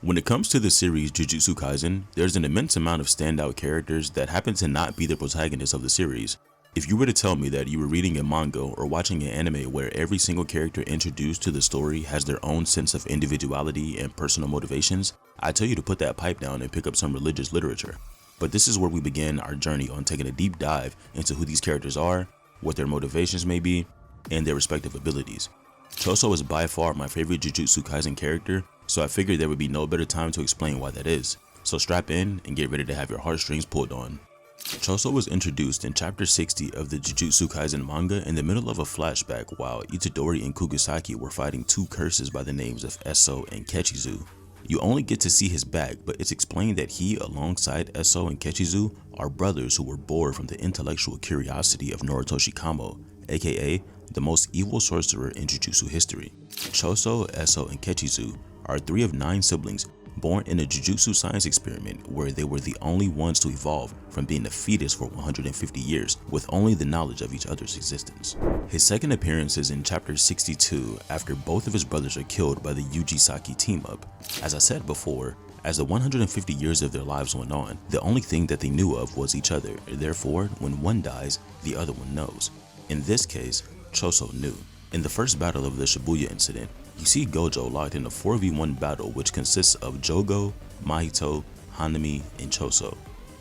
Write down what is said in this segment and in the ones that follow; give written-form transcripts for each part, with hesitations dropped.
When it comes to the series Jujutsu Kaisen, there's an immense amount of standout characters that happen to not be the protagonists of the series. If you were to tell me that you were reading a manga or watching an anime where every single character introduced to the story has their own sense of individuality and personal motivations, I'd tell you to put that pipe down and pick up some religious literature. But this is where we begin our journey on taking a deep dive into who these characters are, what their motivations may be, and their respective abilities. Choso is by far my favorite Jujutsu Kaisen character, so I figured there would be no better time to explain why that is. So strap in and get ready to have your heartstrings pulled on. Choso was introduced in chapter 60 of the Jujutsu Kaisen manga in the middle of a flashback while Itadori and Kugisaki were fighting two curses by the names of Eso and Kechizu. You only get to see his back, but it's explained that he, alongside Eso and Kechizu, are brothers who were born from the intellectual curiosity of Noritoshi Kamo, aka the most evil sorcerer in Jujutsu history. Choso, Eso, and Kechizu are 3 of 9 siblings born in a Jujutsu science experiment where they were the only ones to evolve from being a fetus for 150 years with only the knowledge of each other's existence. His second appearance is in chapter 62 after both of his brothers are killed by the Yuji Saki team up. As I said before, as the 150 years of their lives went on, the only thing that they knew of was each other, therefore when one dies, the other one knows. In this case, Choso knew. In the first battle of the Shibuya Incident, you see Gojo locked in a 4v1 battle which consists of Jogo, Mahito, Hanami, and Choso.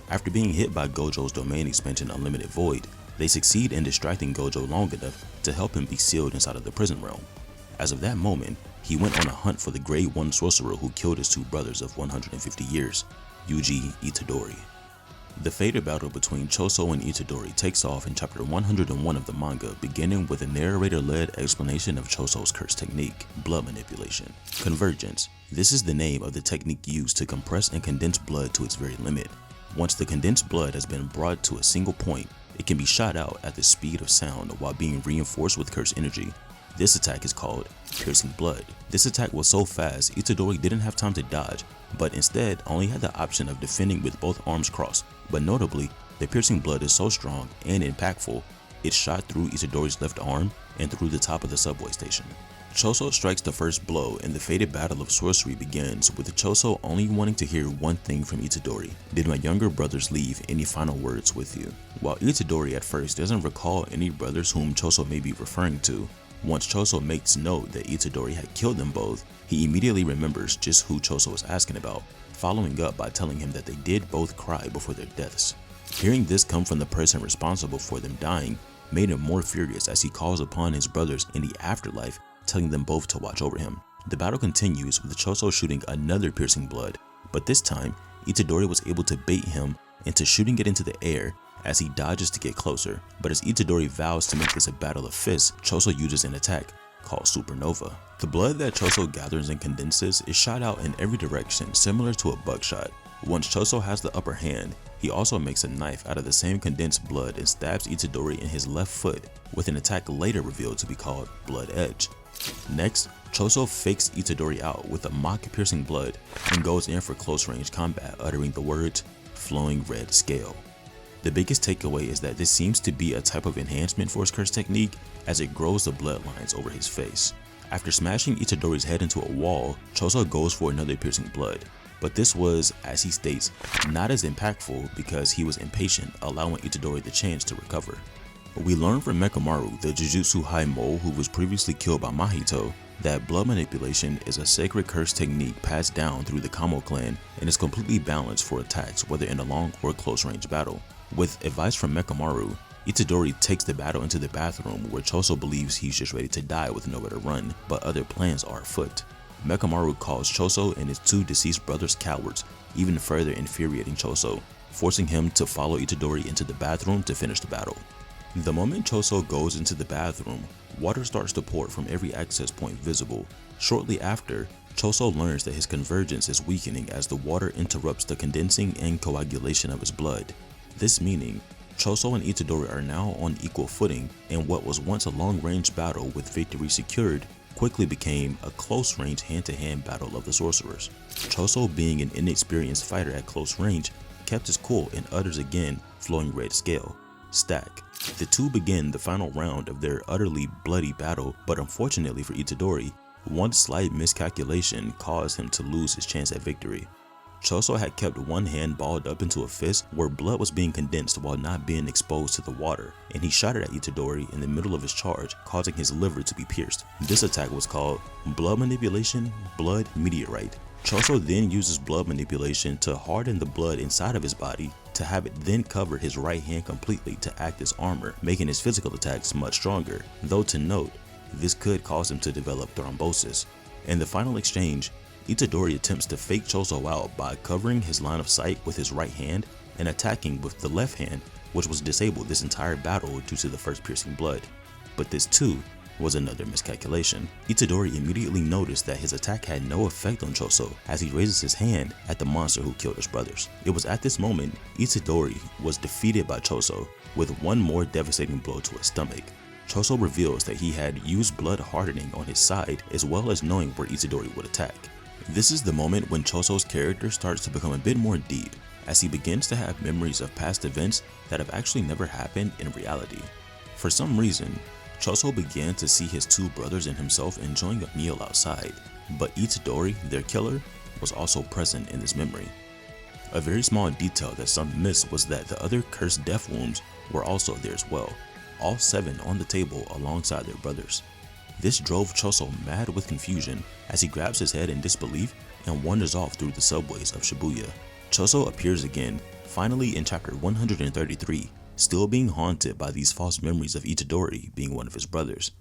After being hit by Gojo's domain expansion Unlimited Void, they succeed in distracting Gojo long enough to help him be sealed inside of the prison realm. As of that moment, he went on a hunt for the Grade 1 sorcerer who killed his 2 brothers of 150 years, Yuji Itadori. The fated battle between Choso and Itadori takes off in chapter 101 of the manga, beginning with a narrator-led explanation of Choso's curse technique, blood manipulation. Convergence. This is the name of the technique used to compress and condense blood to its very limit. Once the condensed blood has been brought to a single point, it can be shot out at the speed of sound while being reinforced with curse energy. This attack is called Piercing Blood. This attack was so fast, Itadori didn't have time to dodge, but instead only had the option of defending with both arms crossed. But notably, the Piercing Blood is so strong and impactful, it shot through Itadori's left arm and through the top of the subway station. Choso strikes the first blow and the fated battle of sorcery begins, with Choso only wanting to hear one thing from Itadori: "Did my younger brothers leave any final words with you?" While Itadori at first doesn't recall any brothers whom Choso may be referring to, once Choso makes note that Itadori had killed them both, he immediately remembers just who Choso was asking about, following up by telling him that they did both cry before their deaths. Hearing this come from the person responsible for them dying made him more furious as he calls upon his brothers in the afterlife, telling them both to watch over him. The battle continues with Choso shooting another Piercing Blood, but this time Itadori was able to bait him into shooting it into the air as he dodges to get closer, but as Itadori vows to make this a battle of fists, Choso uses an attack called Supernova. The blood that Choso gathers and condenses is shot out in every direction, similar to a buckshot. Once Choso has the upper hand, he also makes a knife out of the same condensed blood and stabs Itadori in his left foot, with an attack later revealed to be called Blood Edge. Next, Choso fakes Itadori out with a mock Piercing Blood and goes in for close range combat, uttering the words, "Flowing Red Scale." The biggest takeaway is that this seems to be a type of enhancement for his curse technique as it grows the bloodlines over his face. After smashing Itadori's head into a wall, Choso goes for another Piercing Blood, but this was, as he states, not as impactful because he was impatient, allowing Itadori the chance to recover. We learn from Mekamaru, the Jujutsu High Mole who was previously killed by Mahito, that blood manipulation is a sacred curse technique passed down through the Kamo clan and is completely balanced for attacks whether in a long or close range battle. With advice from Mekamaru, Itadori takes the battle into the bathroom where Choso believes he's just ready to die with nowhere to run, but other plans are afoot. Mekamaru calls Choso and his 2 deceased brothers cowards, even further infuriating Choso, forcing him to follow Itadori into the bathroom to finish the battle. The moment Choso goes into the bathroom, water starts to pour from every access point visible. Shortly after, Choso learns that his convergence is weakening as the water interrupts the condensing and coagulation of his blood. This meaning, Choso and Itadori are now on equal footing, and what was once a long-range battle with victory secured quickly became a close-range hand-to-hand battle of the sorcerers. Choso, being an inexperienced fighter at close range, kept his cool and utters again, "Flowing Red Scale." Stack. The two begin the final round of their utterly bloody battle, but unfortunately for Itadori, One slight miscalculation caused him to lose his chance at victory. Choso had kept one hand balled up into a fist where blood was being condensed while not being exposed to the water, and he shot it at Itadori in the middle of his charge, causing his liver to be pierced. This attack was called Blood Manipulation, Blood Meteorite. Choso then uses blood manipulation to harden the blood inside of his body to have it then cover his right hand completely to act as armor, making his physical attacks much stronger, though to note, this could cause him to develop thrombosis. In the final exchange, Itadori attempts to fake Choso out by covering his line of sight with his right hand and attacking with the left hand, which was disabled this entire battle due to the first piercing blood. But this too was another miscalculation. Itadori immediately noticed that his attack had no effect on Choso as he raises his hand at the monster who killed his brothers. It was at this moment Itadori was defeated by Choso with one more devastating blow to his stomach. Choso reveals that he had used blood hardening on his side as well as knowing where Itadori would attack. This is the moment when Choso's character starts to become a bit more deep as he begins to have memories of past events that have actually never happened in reality. For some reason, Choso began to see his two brothers and himself enjoying a meal outside, but Itadori, their killer, was also present in this memory. A very small detail that some missed was that the other cursed death wounds were also there as well, all 7 on the table alongside their brothers. This drove Choso mad with confusion as he grabs his head in disbelief and wanders off through the subways of Shibuya. Choso appears again, finally in chapter 133, still being haunted by these false memories of Itadori being one of his brothers.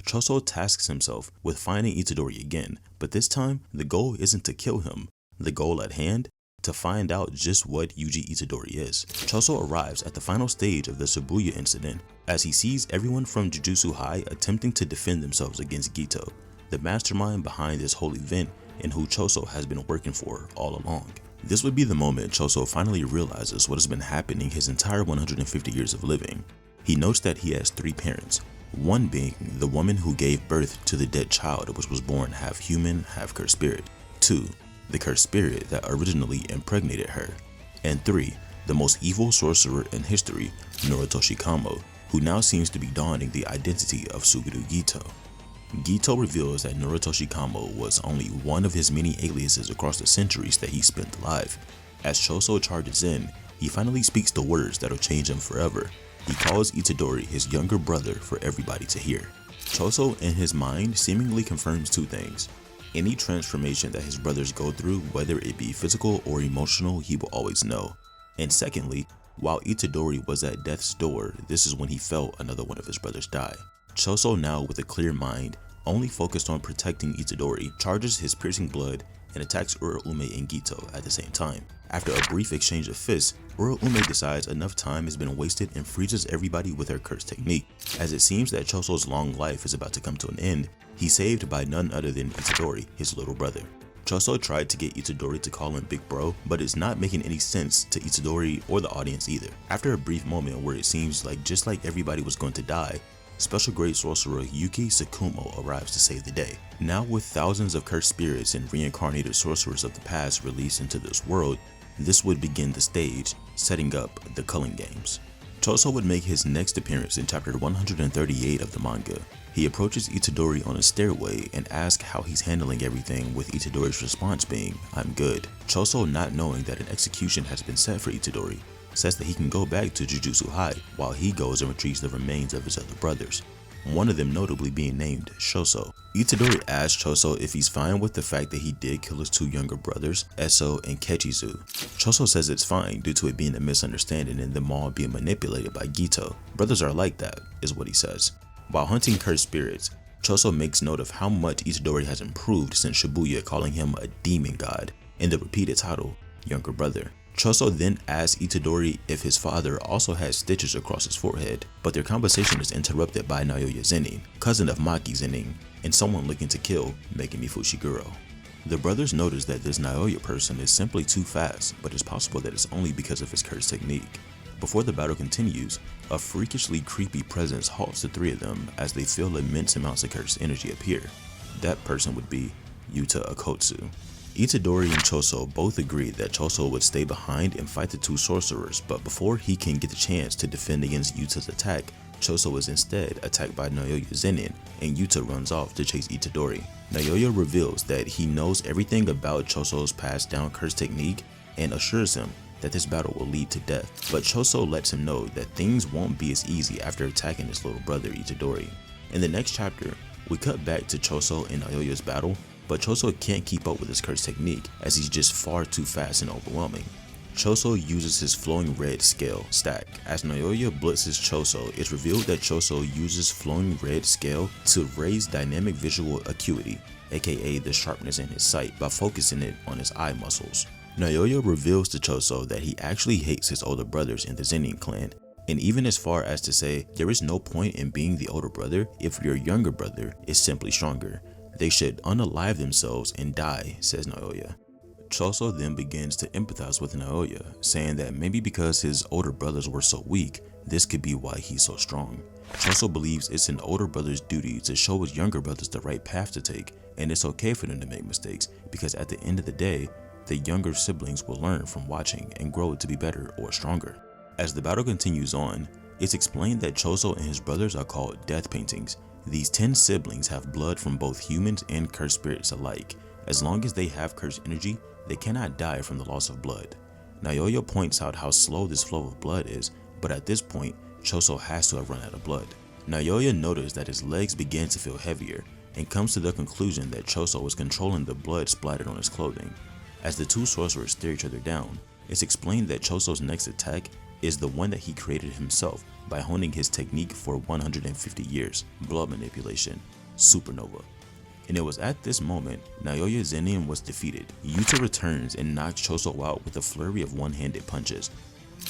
Choso tasks himself with finding Itadori again, but this time the goal isn't to kill him. The goal at hand? To find out just what Yuji Itadori is. Choso arrives at the final stage of the Shibuya Incident as he sees everyone from Jujutsu High attempting to defend themselves against Gito, the mastermind behind this whole event and who Choso has been working for all along. This would be the moment Choso finally realizes what has been happening his entire 150 years of living. He notes that he has 3 parents, one being the woman who gave birth to the dead child which was born half human, half cursed spirit, 2, the cursed spirit that originally impregnated her, and 3, the most evil sorcerer in history, Noritoshi Kamo, who now seems to be donning the identity of Suguru Gito. Gito reveals that Noritoshi Kamo was only one of his many aliases across the centuries that he spent alive. As Choso charges in, he finally speaks the words that'll change him forever. He calls Itadori his younger brother for everybody to hear. Choso in his mind seemingly confirms 2 things. Any transformation that his brothers go through, whether it be physical or emotional, he will always know. And secondly, while Itadori was at death's door, this is when he felt another one of his brothers die. Choso, now with a clear mind, only focused on protecting Itadori, charges his piercing blood and attacks Uraume and Gito at the same time. After a brief exchange of fists, Uraume decides enough time has been wasted and freezes everybody with her curse technique. As it seems that Choso's long life is about to come to an end, he's saved by none other than Itadori, his little brother. Choso tried to get Itadori to call him Big Bro, but it's not making any sense to Itadori or the audience either. After a brief moment where it seems like just like everybody was going to die, Special Grade Sorcerer Yuki Tsukumo arrives to save the day. Now with thousands of cursed spirits and reincarnated sorcerers of the past released into this world, this would begin the stage, setting up the Culling Games. Choso would make his next appearance in chapter 138 of the manga. He approaches Itadori on a stairway and asks how he's handling everything, with Itadori's response being, "I'm good." Choso, not knowing that an execution has been set for Itadori, says that he can go back to Jujutsu High while he goes and retrieves the remains of his other brothers, one of them notably being named Choso. Itadori asks Choso if he's fine with the fact that he did kill his 2 younger brothers, Eso and Kechizu. Choso says it's fine due to it being a misunderstanding and them all being manipulated by Gito. Brothers are like that, is what he says. While hunting cursed spirits, Choso makes note of how much Itadori has improved since Shibuya calling him a demon god, and the repeated title, younger brother. Choso then asks Itadori if his father also has stitches across his forehead, but their conversation is interrupted by Naoya Zenin, cousin of Maki Zenin, and someone looking to kill Megumi Fushiguro. The brothers notice that this Naoya person is simply too fast, but it's possible that it's only because of his curse technique. Before the battle continues, a freakishly creepy presence halts the 3 of them as they feel immense amounts of cursed energy appear. That person would be Yuta Akotsu. Itadori and Choso both agreed that Choso would stay behind and fight the 2 sorcerers, but before he can get the chance to defend against Yuta's attack, Choso is instead attacked by Naoya Zenin, and Yuta runs off to chase Itadori. Naoya reveals that he knows everything about Choso's passed down curse technique and assures him that this battle will lead to death, but Choso lets him know that things won't be as easy after attacking his little brother Itadori. In the next chapter, we cut back to Choso and Naoya's battle, but Choso can't keep up with his curse technique as he's just far too fast and overwhelming. Choso uses his flowing red scale stack. As Naoya blitzes Choso, it's revealed that Choso uses flowing red scale to raise dynamic visual acuity, aka the sharpness in his sight, by focusing it on his eye muscles. Naoya reveals to Choso that he actually hates his older brothers in the Zenin clan, and even as far as to say there is no point in being the older brother if your younger brother is simply stronger. They should unalive themselves and die, says Naoya. Choso then begins to empathize with Naoya, saying that maybe because his older brothers were so weak, this could be why he's so strong. Choso believes it's an older brother's duty to show his younger brothers the right path to take, and it's okay for them to make mistakes, because at the end of the day, the younger siblings will learn from watching and grow to be better or stronger. As the battle continues on, it's explained that Choso and his brothers are called death paintings. These 10 siblings have blood from both humans and cursed spirits alike. As long as they have cursed energy, they cannot die from the loss of blood. Naoya points out how slow this flow of blood is, but at this point, Choso has to have run out of blood. Naoya noticed that his legs began to feel heavier, and comes to the conclusion that Choso was controlling the blood splattered on his clothing. As the two sorcerers stare each other down, it's explained that Choso's next attack is the one that he created himself by honing his technique for 150 years, blood manipulation, supernova. And it was at this moment Naoya Zenin was defeated. Yuta returns and knocks Choso out with a flurry of one-handed punches.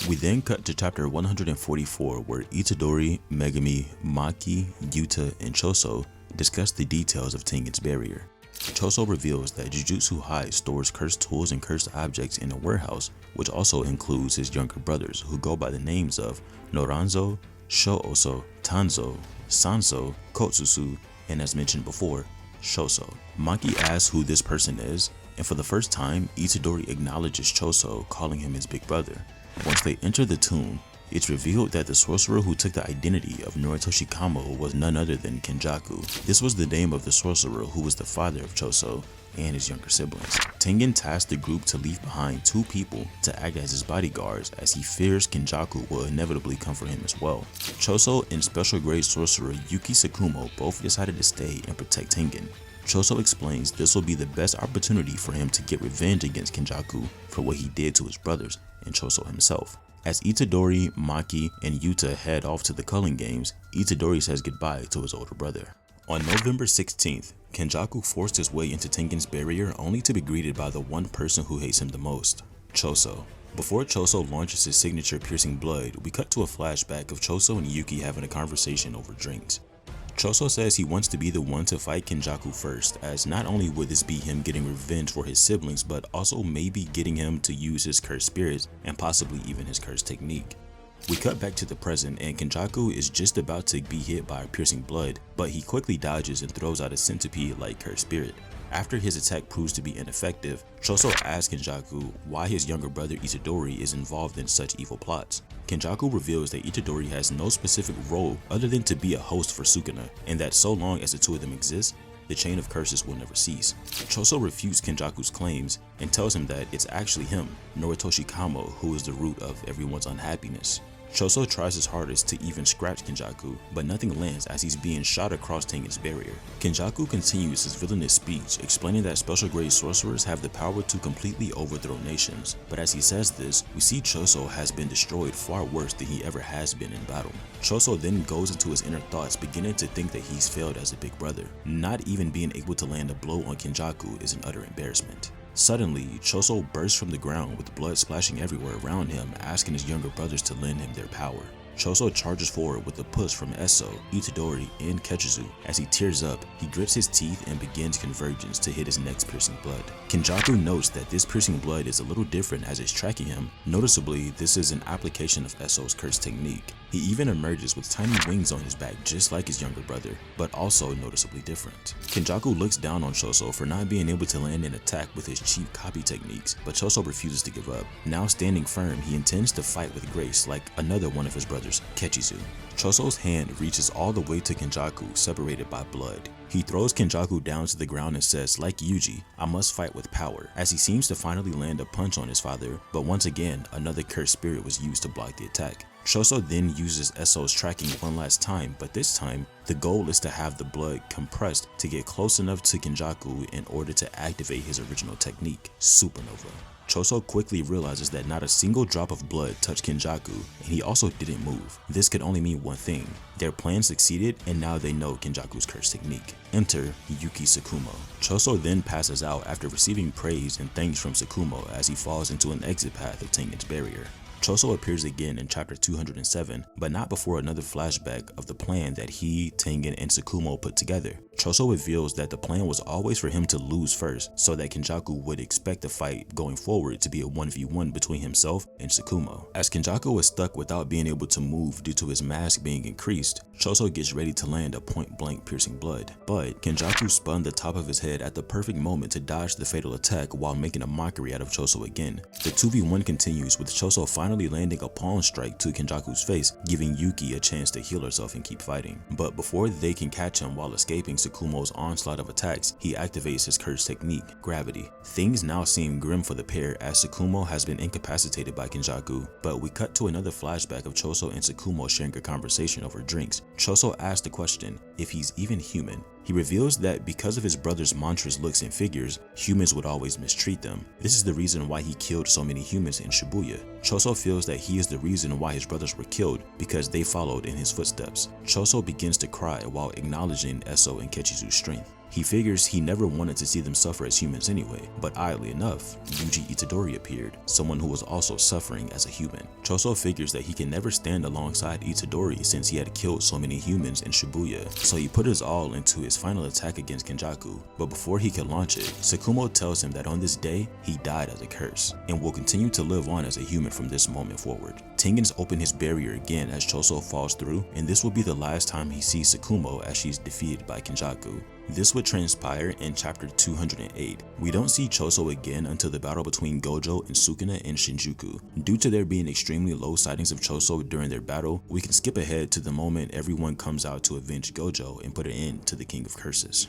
We then cut to chapter 144 where Itadori, Megumi, Maki, Yuta, and Choso discuss the details of Tengen's barrier. Choso reveals that Jujutsu High stores cursed tools and cursed objects in a warehouse, which also includes his younger brothers who go by the names of Noranzo, Shooso, Tanzo, Sanso, Kotsusu, and as mentioned before, Choso. Maki asks who this person is, and for the first time, Itadori acknowledges Choso, calling him his big brother. Once they enter the tomb, it's revealed that the sorcerer who took the identity of Noritoshi Kamo was none other than Kenjaku. This was the name of the sorcerer who was the father of Choso and his younger siblings. Tengen tasked the group to leave behind 2 people to act as his bodyguards as he fears Kenjaku will inevitably come for him as well. Choso and special grade sorcerer Yuki Sakumo both decided to stay and protect Tengen. Choso explains this will be the best opportunity for him to get revenge against Kenjaku for what he did to his brothers and Choso himself. As Itadori, Maki, and Yuta head off to the Culling Games, Itadori says goodbye to his older brother. On November 16th, Kenjaku forced his way into Tengen's barrier only to be greeted by the one person who hates him the most, Choso. Before Choso launches his signature piercing blood, we cut to a flashback of Choso and Yuki having a conversation over drinks. Choso says he wants to be the one to fight Kenjaku first, as not only would this be him getting revenge for his siblings, but also maybe getting him to use his cursed spirits and possibly even his cursed technique. We cut back to the present and Kenjaku is just about to be hit by a piercing blood, but he quickly dodges and throws out a centipede-like cursed spirit. After his attack proves to be ineffective, Choso asks Kenjaku why his younger brother Itadori is involved in such evil plots. Kenjaku reveals that Itadori has no specific role other than to be a host for Sukuna, and that so long as the two of them exist, the chain of curses will never cease. Choso refutes Kenjaku's claims and tells him that it's actually him, Noritoshi Kamo, who is the root of everyone's unhappiness. Choso tries his hardest to even scratch Kenjaku, but nothing lands as he's being shot across Tengen's barrier. Kenjaku continues his villainous speech, explaining that special grade sorcerers have the power to completely overthrow nations, but as he says this, we see Choso has been destroyed far worse than he ever has been in battle. Choso then goes into his inner thoughts, beginning to think that he's failed as a big brother. Not even being able to land a blow on Kenjaku is an utter embarrassment. Suddenly, Choso bursts from the ground with blood splashing everywhere around him, asking his younger brothers to lend him their power. Choso charges forward with a push from Eso, Itadori, and Ketsuzu. As he tears up, he grits his teeth and begins convergence to hit his next piercing blood. Kenjaku notes that this piercing blood is a little different as it's tracking him. Noticeably, this is an application of Eso's curse technique. He even emerges with tiny wings on his back just like his younger brother, but also noticeably different. Kenjaku looks down on Choso for not being able to land an attack with his cheap copy techniques, but Choso refuses to give up. Now standing firm, he intends to fight with grace like another one of his brothers brothers, Kechizu. Choso's hand reaches all the way to Kenjaku, separated by blood. He throws Kenjaku down to the ground and says, like Yuji, I must fight with power, as he seems to finally land a punch on his father, but once again, another cursed spirit was used to block the attack. Choso then uses Eso's tracking one last time, but this time, the goal is to have the blood compressed to get close enough to Kenjaku in order to activate his original technique, Supernova. Choso quickly realizes that not a single drop of blood touched Kenjaku, and he also didn't move. This could only mean one thing. Their plan succeeded, and now they know Kenjaku's curse technique. Enter Yuki Tsukumo. Choso then passes out after receiving praise and thanks from Tsukumo as he falls into an exit path of Tengen's barrier. Choso appears again in chapter 207, but not before another flashback of the plan that he, Tengen, and Tsukumo put together. Choso reveals that the plan was always for him to lose first, so that Kenjaku would expect the fight going forward to be a 1v1 between himself and Tsukumo. As Kenjaku was stuck without being able to move due to his mask being increased, Choso gets ready to land a point-blank piercing blood, but Kenjaku spun the top of his head at the perfect moment to dodge the fatal attack while making a mockery out of Choso again. The 2v1 continues with Choso finally landing a palm strike to Kenjaku's face, giving Yuki a chance to heal herself and keep fighting. But before they can catch him while escaping Tsukumo's onslaught of attacks, he activates his curse technique, Gravity. Things now seem grim for the pair as Tsukumo has been incapacitated by Kenjaku, but we cut to another flashback of Choso and Tsukumo sharing a conversation over drinks. Choso asks the question if he's even human. He reveals that because of his brother's monstrous looks and figures, humans would always mistreat them. This is the reason why he killed so many humans in Shibuya. Choso feels that he is the reason why his brothers were killed because they followed in his footsteps. Choso begins to cry while acknowledging Eso and Kechizu's strength. He figures he never wanted to see them suffer as humans anyway, but oddly enough, Yuji Itadori appeared, someone who was also suffering as a human. Choso figures that he can never stand alongside Itadori since he had killed so many humans in Shibuya, so he put his all into his final attack against Kenjaku, but before he could launch it, Tsukumo tells him that on this day, he died as a curse, and will continue to live on as a human from this moment forward. Tengen's opened his barrier again as Choso falls through, and this will be the last time he sees Tsukumo as she's defeated by Kenjaku. This would transpire in chapter 208. We don't see Choso again until the battle between Gojo and Sukuna in Shinjuku. Due to there being extremely low sightings of Choso during their battle, we can skip ahead to the moment everyone comes out to avenge Gojo and put an end to the King of Curses.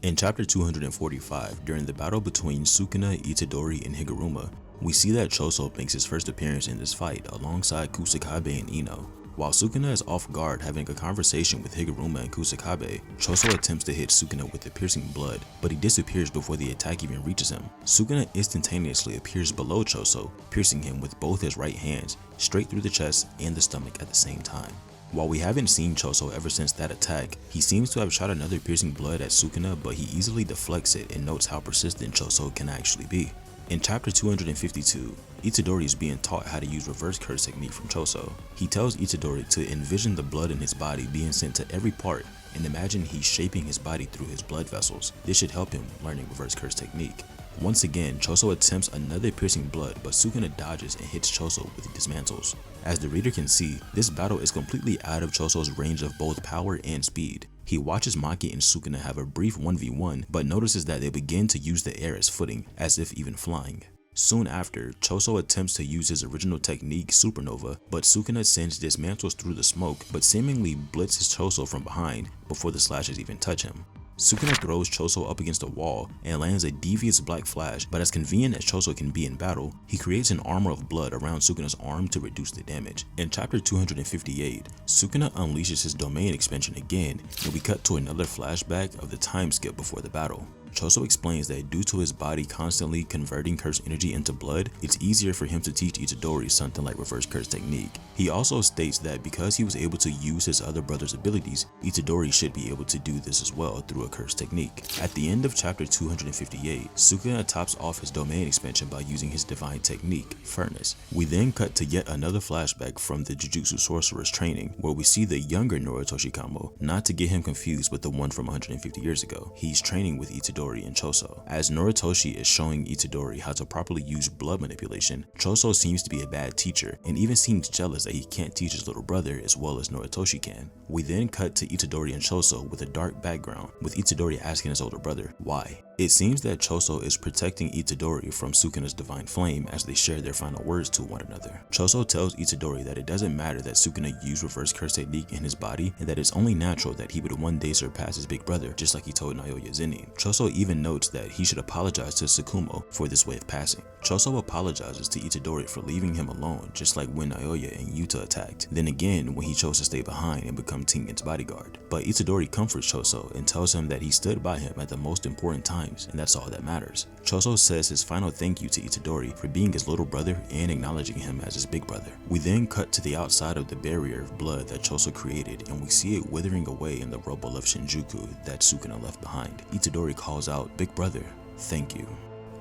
In chapter 245, during the battle between Sukuna, Itadori, and Higuruma, we see that Choso makes his first appearance in this fight alongside Kusakabe and Ino. While Sukuna is off guard having a conversation with Higuruma and Kusakabe, Choso attempts to hit Sukuna with the piercing blood, but he disappears before the attack even reaches him. Sukuna instantaneously appears below Choso, piercing him with both his right hands, straight through the chest and the stomach at the same time. While we haven't seen Choso ever since that attack, he seems to have shot another piercing blood at Sukuna, but he easily deflects it and notes how persistent Choso can actually be. In chapter 252, Itadori is being taught how to use reverse curse technique from Choso. He tells Itadori to envision the blood in his body being sent to every part and imagine he's shaping his body through his blood vessels. This should help him learning reverse curse technique. Once again, Choso attempts another piercing blood, but Sukuna dodges and hits Choso with dismantles. As the reader can see, this battle is completely out of Choso's range of both power and speed. He watches Maki and Sukuna have a brief 1v1, but notices that they begin to use the air as footing, as if even flying. Soon after, Choso attempts to use his original technique, Supernova, but Sukuna sends dismantles through the smoke, but seemingly blitzes Choso from behind before the slashes even touch him. Sukuna throws Choso up against a wall and lands a devious black flash, but as convenient as Choso can be in battle, he creates an armor of blood around Sukuna's arm to reduce the damage. In chapter 258, Sukuna unleashes his domain expansion again, and we cut to another flashback of the time skip before the battle. Choso explains that due to his body constantly converting curse energy into blood, it's easier for him to teach Itadori something like reverse curse technique. He also states that because he was able to use his other brother's abilities, Itadori should be able to do this as well through a curse technique. At the end of chapter 258, Sukuna tops off his domain expansion by using his divine technique, Furnace. We then cut to yet another flashback from the Jujutsu Sorcerer's training, where we see the younger Noritoshi Kamo, not to get him confused with the one from 150 years ago. He's training with Itadori Itadori and Choso. As Noritoshi is showing Itadori how to properly use blood manipulation, Choso seems to be a bad teacher and even seems jealous that he can't teach his little brother as well as Noritoshi can. We then cut to Itadori and Choso with a dark background, with Itadori asking his older brother why. It seems that Choso is protecting Itadori from Sukuna's divine flame as they share their final words to one another. Choso tells Itadori that it doesn't matter that Sukuna used reverse curse technique in his body and that it's only natural that he would one day surpass his big brother, just like he told Naoya Zenin. Choso even notes that he should apologize to Tsukumo for this way of passing. Choso apologizes to Itadori for leaving him alone, just like when Naoya and Yuta attacked, then again when he chose to stay behind and become Tengen's bodyguard. But Itadori comforts Choso and tells him that he stood by him at the most important times, and that's all that matters. Choso says his final thank you to Itadori for being his little brother and acknowledging him as his big brother. We then cut to the outside of the barrier of blood that Choso created, and we see it withering away in the rubble of Shinjuku that Sukuna left behind. Itadori calls out, "Big brother, thank you."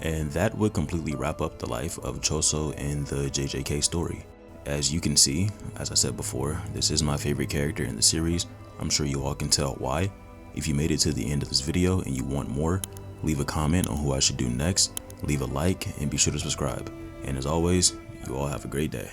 And that would completely wrap up the life of Choso in the JJK story. As you can see, as I said before, this is my favorite character in the series. I'm sure you all can tell why. If you made it to the end of this video and you want more, leave a comment on who I should do next, leave a like, and be sure to subscribe. And as always, you all have a great day.